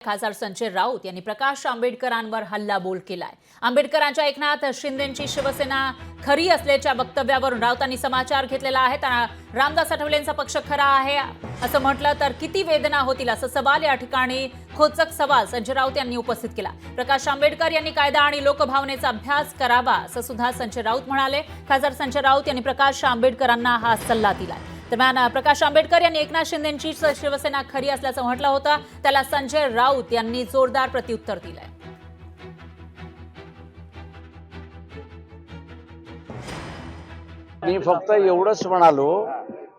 खासदार संजय राऊत यांनी प्रकाश आंबेडकरांवर हल्लाबोल केलाय। आंबेडकरांच्या एकनाथ शिंदेंची शिवसेना खरी असल्याच्या वक्तव्यावरून राऊतांनी समाचार घेतलेला आहे। रामदास आठवलेंचा पक्ष खरा आहे असं म्हटलं तर किती वेदना होतील असं सवाल या ठिकाणी खोचक सवाल संजय राऊत यांनी उपस्थित केला। प्रकाश आंबेडकर यांनी कायदा आणि लोकभावनेचा अभ्यास करावा असं सुद्धा संजय राऊत म्हणाले। खासदार संजय राऊत यांनी प्रकाश आंबेडकरांना हा सल्ला दिलाय। दरम्यान प्रकाश आंबेडकर यांनी एकनाथ शिंदेंची शिवसेना खरी असल्याचं म्हटलं होतं, त्याला संजय राऊत यांनी जोरदार प्रत्युत्तर दिलंय। मी फक्त एवढंच म्हणालो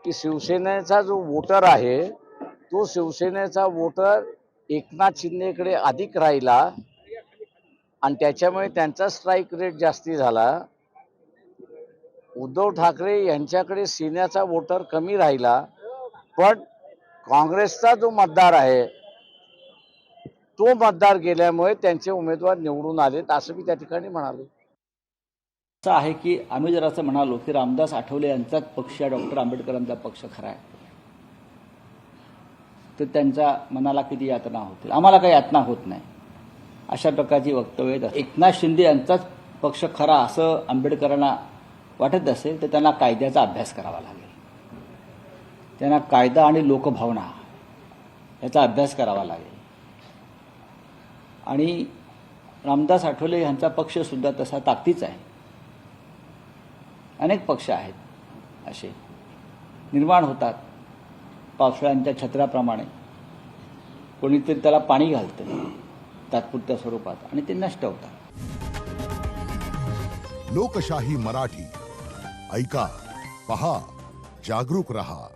की शिवसेनेचा जो वोटर आहे तो शिवसेनेचा वोटर एकनाथ शिंदेकडे अधिक राहिला आणि त्याच्यामुळे त्यांचा स्ट्राईक रेट जास्ती झाला। उद्धव ठाकरे यांच्याकडे सेनेचा वोटर कमी राहिला, पण काँग्रेसचा जो मतदार आहे तो मतदार गेल्यामुळे त्यांचे उमेदवार निवडून आलेत असं मी त्या ठिकाणी म्हणालो। असं आहे की आम्ही जर असं म्हणालो की रामदास आठवले यांचाच पक्ष डॉक्टर आंबेडकरांचा पक्ष खरा आहे तर त्यांच्या मनाला किती यातना होतील। आम्हाला काही यातना होत नाही अशा प्रकारची वक्तव्य आहेत। एकनाथ शिंदे यांचाच पक्ष खरा असं आंबेडकरांना वाटत असेल तर त्यांना कायद्याचा अभ्यास करावा लागेल। त्यांना कायदा आणि लोकभावना याचा अभ्यास करावा लागेल आणि रामदास आठवले यांचा पक्ष सुद्धा तसा ताकदीचा आहे। अनेक पक्ष आहेत असे निर्माण होतात पावसाळ्यांच्या छत्राप्रमाणे, कोणीतरी त्याला पाणी घालतं तात्पुरत्या स्वरूपात आणि ते नष्ट होतात। लोकशाही मराठी ऐका, पहा, जागरूक रहा।